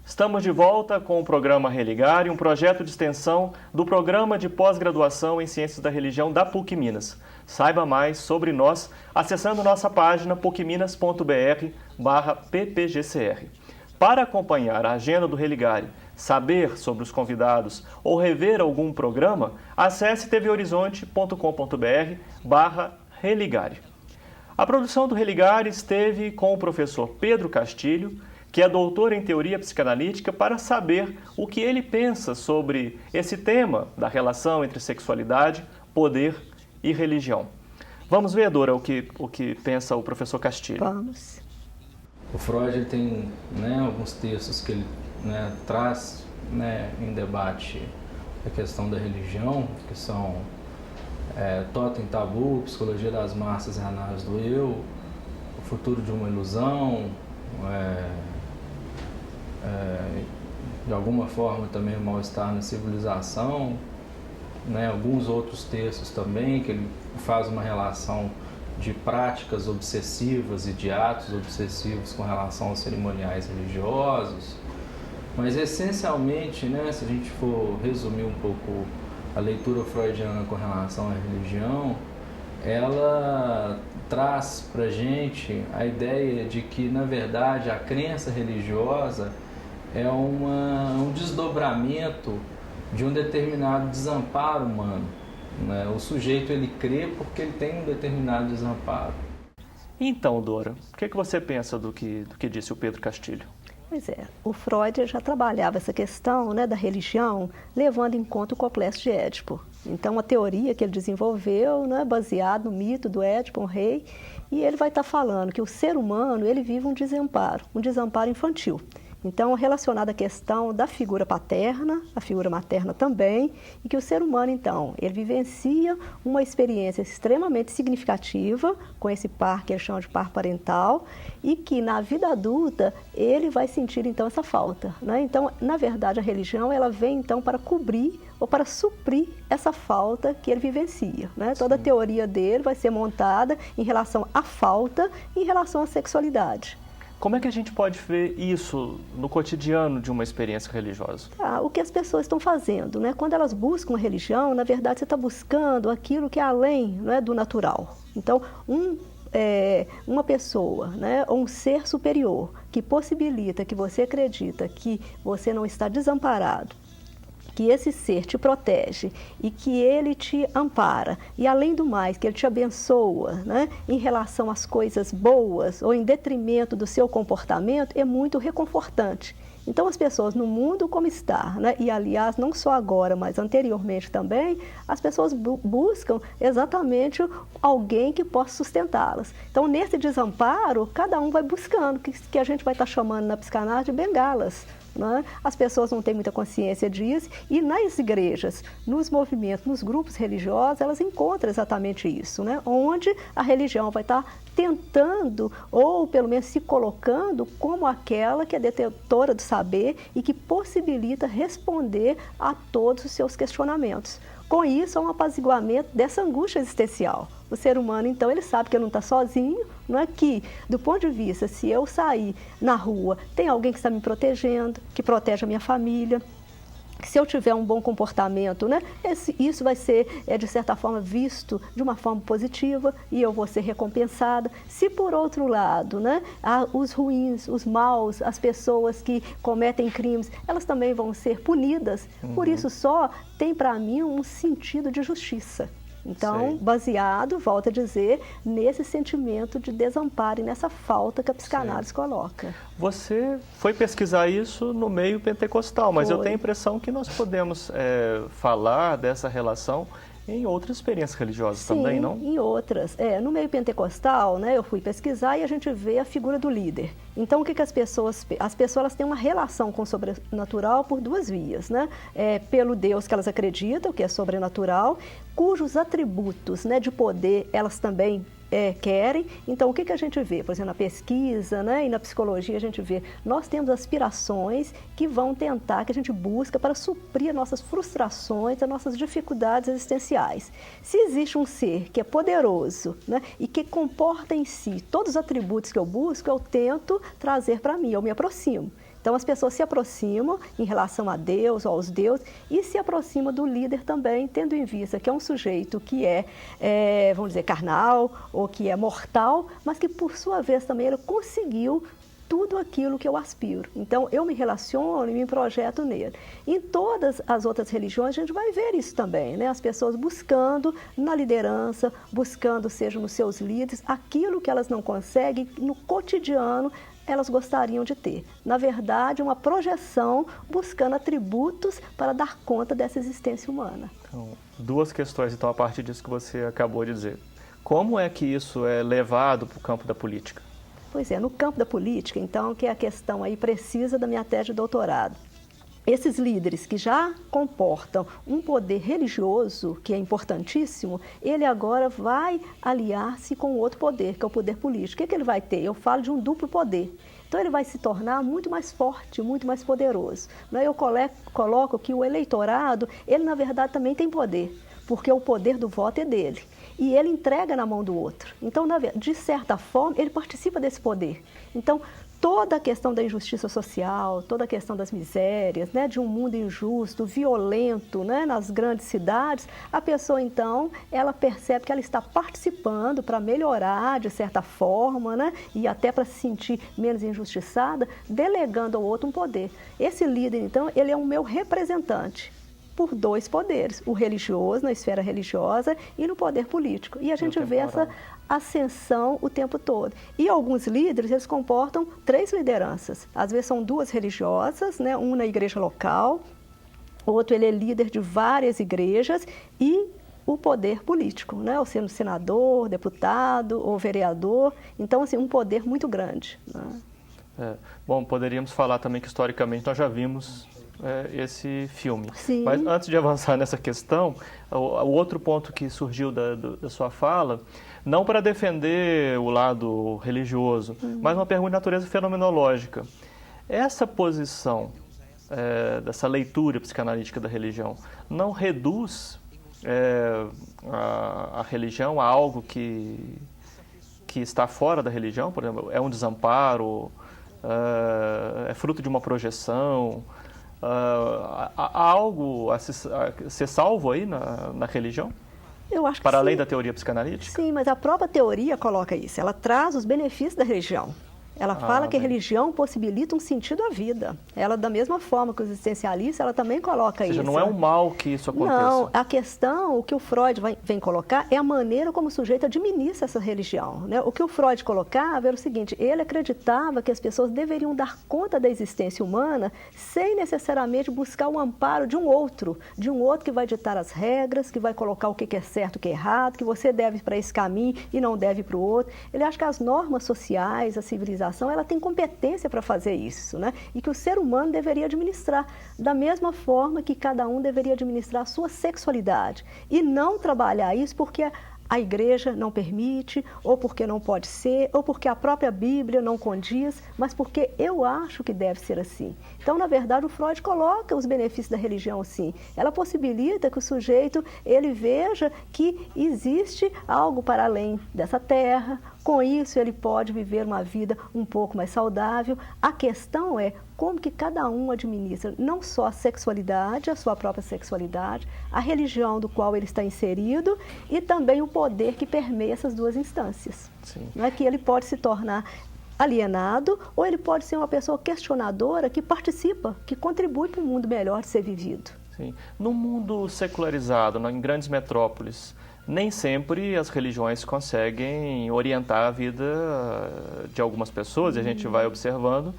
Estamos de volta com o programa Religare, um projeto de extensão do Programa de Pós-Graduação em Ciências da Religião da PUC-Minas. Saiba mais sobre nós acessando nossa página pucminas.br/ppgcr. Para acompanhar a agenda do Religare, saber sobre os convidados ou rever algum programa, acesse tvhorizonte.com.br/religare. A produção do Religare esteve com o professor Pedro Castilho, que é doutor em teoria psicanalítica, para saber o que ele pensa sobre esse tema da relação entre sexualidade, poder e religião. Vamos ver, Dora, o que pensa o professor Castilho. Vamos. O Freud ele tem alguns textos que ele traz em debate a questão da religião, que são Totem Tabu, Psicologia das Massas e Análise do Eu, O Futuro de uma Ilusão, de alguma forma também o Mal-Estar na Civilização, alguns outros textos também que ele faz uma relação de práticas obsessivas e de atos obsessivos com relação aos cerimoniais religiosos. Mas essencialmente, se a gente for resumir um pouco a leitura freudiana com relação à religião, ela traz para a gente a ideia de que, na verdade, a crença religiosa é um desdobramento de um determinado desamparo humano. O sujeito ele crê porque ele tem um determinado desamparo. Então, Dora, o que você pensa do que disse o Pedro Castilho? Pois é, o Freud já trabalhava essa questão da religião levando em conta o complexo de Édipo. Então, a teoria que ele desenvolveu, baseada no mito do Édipo, um rei, e ele vai estar falando que o ser humano ele vive um desamparo infantil. Então, relacionado à questão da figura paterna, a figura materna também, e que o ser humano, então, ele vivencia uma experiência extremamente significativa com esse par que ele chama de par parental, e que na vida adulta ele vai sentir, então, essa falta. Então, na verdade, a religião ela vem, então, para cobrir ou para suprir essa falta que ele vivencia. Toda a teoria dele vai ser montada em relação à falta e em relação à sexualidade. Como é que a gente pode ver isso no cotidiano de uma experiência religiosa? O que as pessoas estão fazendo, Quando elas buscam a religião, na verdade você está buscando aquilo que é além do natural. Então, uma pessoa, ou um ser superior que possibilita que você acredita que você não está desamparado, que esse ser te protege e que ele te ampara e, além do mais, que ele te abençoa em relação às coisas boas ou em detrimento do seu comportamento, é muito reconfortante. Então, as pessoas no mundo como está, e aliás, não só agora, mas anteriormente também, as pessoas buscam exatamente alguém que possa sustentá-las. Então, nesse desamparo, cada um vai buscando, que a gente vai estar chamando na psicanálise de bengalas. As pessoas não têm muita consciência disso e nas igrejas, nos movimentos, nos grupos religiosos, elas encontram exatamente isso, onde a religião vai estar tentando ou pelo menos se colocando como aquela que é detentora do saber e que possibilita responder a todos os seus questionamentos. Com isso, há um apaziguamento dessa angústia existencial. O ser humano, então, ele sabe que ele não está sozinho, que, do ponto de vista, se eu sair na rua, tem alguém que está me protegendo, que protege a minha família, que se eu tiver um bom comportamento, isso vai ser, de certa forma, visto de uma forma positiva e eu vou ser recompensada. Se, por outro lado, os ruins, os maus, as pessoas que cometem crimes, elas também vão ser punidas. Por isso só tem, para mim, um sentido de justiça. Então, baseado, volto a dizer, nesse sentimento de desamparo e nessa falta que a psicanálise coloca. Você foi pesquisar isso no meio pentecostal, mas eu tenho a impressão que nós podemos falar dessa relação em outras experiências religiosas também, não? Sim, em outras. No meio pentecostal, eu fui pesquisar e a gente vê a figura do líder. Então, o que as pessoas elas têm uma relação com o sobrenatural por duas vias, pelo Deus que elas acreditam, que é sobrenatural, cujos atributos de poder elas também querem. Então, o que a gente vê? Por exemplo, na pesquisa, né, e na psicologia a gente vê, nós temos aspirações que vão tentar, que a gente busca para suprir as nossas frustrações, as nossas dificuldades existenciais. Se existe um ser que é poderoso, né, e que comporta em si todos os atributos que eu busco, eu tento trazer para mim, eu me aproximo. Então, as pessoas se aproximam em relação a Deus ou aos deuses e se aproximam do líder também, tendo em vista que é um sujeito que vamos dizer, carnal ou que é mortal, mas que, por sua vez, também ele conseguiu tudo aquilo que eu aspiro. Então, eu me relaciono e me projeto nele. Em todas as outras religiões, a gente vai ver isso também, né? As pessoas buscando na liderança, buscando, seja nos seus líderes, aquilo que elas não conseguem no cotidiano, elas gostariam de ter. Na verdade, uma projeção buscando atributos para dar conta dessa existência humana. Então, duas questões, então, a partir disso que você acabou de dizer. Como é que isso é levado para o campo da política? Pois é, no campo da política, então, que é a questão aí precisa da minha tese de doutorado. Esses líderes que já comportam um poder religioso, que é importantíssimo, ele agora vai aliar-se com outro poder, que é o poder político. O que ele vai ter? Eu falo de um duplo poder. Então, ele vai se tornar muito mais forte, muito mais poderoso. Eu coloco que o eleitorado, ele na verdade também tem poder, porque o poder do voto é dele. E ele entrega na mão do outro. Então, de certa forma, ele participa desse poder. Então, toda a questão da injustiça social, toda a questão das misérias, né, de um mundo injusto, violento, né, nas grandes cidades, a pessoa, então, ela percebe que ela está participando para melhorar, de certa forma, né, e até para se sentir menos injustiçada, delegando ao outro um poder. Esse líder, então, ele é o meu representante por dois poderes, o religioso, na esfera religiosa, e no poder político. E a gente vê essa ascensão o tempo todo. E alguns líderes, eles comportam três lideranças. Às vezes são duas religiosas, né? Um na igreja local, outro ele é líder de várias igrejas e o poder político, né? Ou sendo senador, deputado ou vereador. Então, assim, um poder muito grande, né? Bom, poderíamos falar também que historicamente nós já vimos esse filme. Sim. Mas antes de avançar nessa questão, o outro ponto que surgiu da sua fala, não para defender o lado religioso, mas uma pergunta de natureza fenomenológica. Essa posição dessa leitura psicanalítica da religião não reduz a religião a algo que está fora da religião? Por exemplo, é um desamparo, é fruto de uma projeção? Há algo a ser salvo aí na religião? Eu acho que para sim. além da teoria psicanalítica? Sim, mas a própria teoria coloca isso. Ela traz os benefícios da religião. Ela fala que a religião possibilita um sentido à vida. Ela, da mesma forma que os existencialistas, ela também coloca isso. Ou seja, não é um mal que isso aconteça. Não, a questão, o que o Freud vem colocar é a maneira como o sujeito administra essa religião, né? O que o Freud colocava era o seguinte, ele acreditava que as pessoas deveriam dar conta da existência humana sem necessariamente buscar o amparo de um outro que vai ditar as regras, que vai colocar o que é certo, o que é errado, que você deve ir para esse caminho e não deve ir para o outro. Ele acha que as normas sociais, a civilização, ela tem competência para fazer isso, né? E que o ser humano deveria administrar da mesma forma que cada um deveria administrar a sua sexualidade e não trabalhar isso porque a igreja não permite, ou porque não pode ser, ou porque a própria Bíblia não condiz, mas porque eu acho que deve ser assim. Então, na verdade, o Freud coloca os benefícios da religião assim. Ela possibilita que o sujeito, ele veja que existe algo para além dessa terra, com isso ele pode viver uma vida um pouco mais saudável. A questão é como que cada um administra não só a sexualidade, a sua própria sexualidade, a religião do qual ele está inserido e também o poder que permeia essas duas instâncias. Sim. Não é que ele pode se tornar alienado ou ele pode ser uma pessoa questionadora que participa, que contribui para um mundo melhor de ser vivido. Sim. No mundo secularizado, em grandes metrópoles, nem sempre as religiões conseguem orientar a vida de algumas pessoas, e a gente vai observando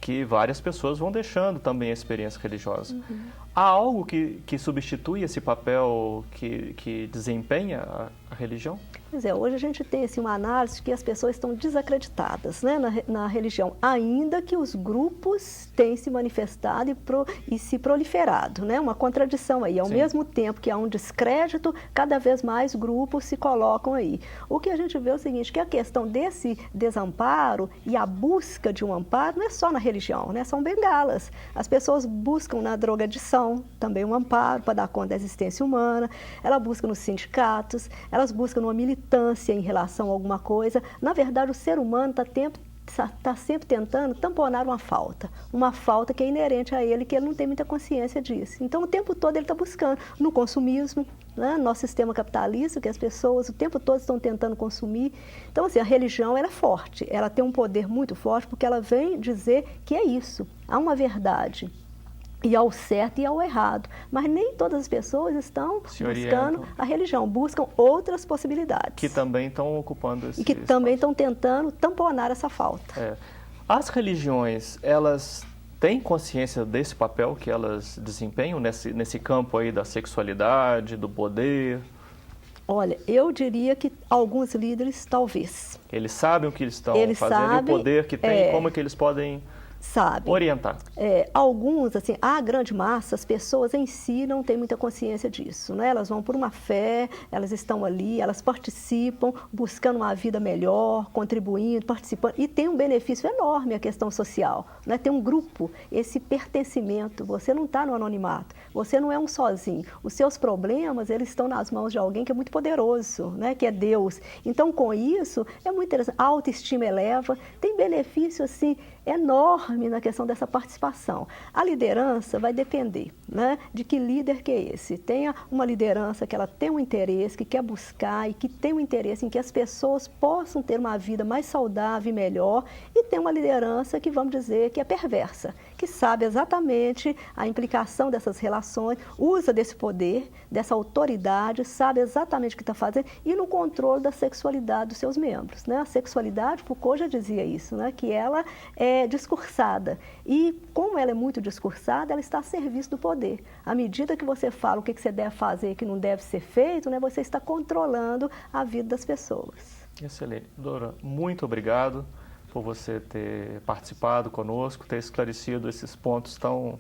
que várias pessoas vão deixando também a experiência religiosa. Há algo que substitui esse papel que desempenha a religião? Pois é, hoje a gente tem assim, uma análise que as pessoas estão desacreditadas, né, na religião, ainda que os grupos tenham se manifestado e se proliferado, né, uma contradição aí. Ao Sim. mesmo tempo que há um descrédito, cada vez mais grupos se colocam aí. O que a gente vê é o seguinte, que a questão desse desamparo e a busca de um amparo não é só na religião, né, são bengalas. As pessoas buscam na drogadição também um amparo para dar conta da existência humana, ela busca nos sindicatos, elas buscam numa militância em relação a alguma coisa. Na verdade, o ser humano está sempre tentando tamponar uma falta que é inerente a ele, que ele não tem muita consciência disso. Então, o tempo todo ele está buscando no consumismo, né? Nosso sistema capitalista, que as pessoas o tempo todo estão tentando consumir. Então, assim, a religião ela é forte, ela tem um poder muito forte, porque ela vem dizer que é isso, há uma verdade. E ao certo e ao errado. Mas nem todas as pessoas estão buscando a religião, buscam outras possibilidades. Que também estão ocupando esse E que espaço. também estão tentando tamponar essa falta. É. As religiões, elas têm consciência desse papel que elas desempenham nesse campo aí da sexualidade, do poder? Olha, eu diria que alguns líderes, talvez. Eles sabem o que eles estão Eles fazendo, sabem, e o poder que tem, como é que eles podem sabe. orientar. Alguns, assim, a grande massa, as pessoas em si não têm muita consciência disso, né? Elas vão por uma fé, elas estão ali, elas participam, buscando uma vida melhor, contribuindo, participando, e tem um benefício enorme a questão social, né? Tem um grupo, esse pertencimento, você não está no anonimato, você não é um sozinho, os seus problemas, eles estão nas mãos de alguém que é muito poderoso, né? Que é Deus. Então, com isso, é muito interessante, a autoestima eleva, tem benefício, assim, enorme na questão dessa participação. A liderança vai depender, né, de que líder que é esse. Tenha uma liderança que ela tem um interesse, que quer buscar e que tem um interesse em que as pessoas possam ter uma vida mais saudável e melhor, e tem uma liderança que, vamos dizer, que é perversa, que sabe exatamente a implicação dessas relações, usa desse poder, dessa autoridade, sabe exatamente o que está fazendo e no controle da sexualidade dos seus membros, né? A sexualidade, Foucault já dizia isso, né, que ela é discursada. E como ela é muito discursada, ela está a serviço do poder. À medida que você fala o que você deve fazer e o que não deve ser feito, né, você está controlando a vida das pessoas. Excelente. Dora, muito obrigado por você ter participado conosco, ter esclarecido esses pontos tão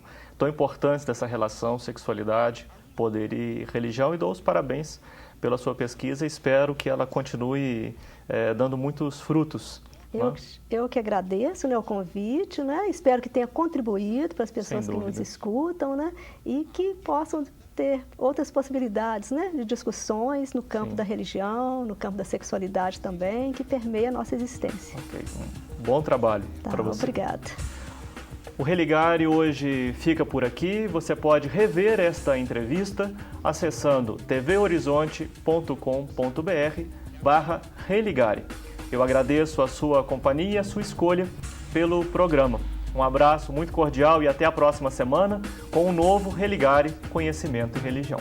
importantes dessa relação sexualidade, poder e religião, e dou os parabéns pela sua pesquisa e espero que ela continue dando muitos frutos. Eu que agradeço, né, o convite, né? Espero que tenha contribuído para as pessoas que nos escutam, né? E que possam ter outras possibilidades, né, de discussões no campo da religião, no campo da sexualidade também, que permeia a nossa existência. Ok. Bom trabalho para você. Obrigada. O Religare hoje fica por aqui. Você pode rever esta entrevista acessando tvhorizonte.com.br/Religare. Eu agradeço a sua companhia e a sua escolha pelo programa. Um abraço muito cordial e até a próxima semana com um novo Religare Conhecimento e Religião.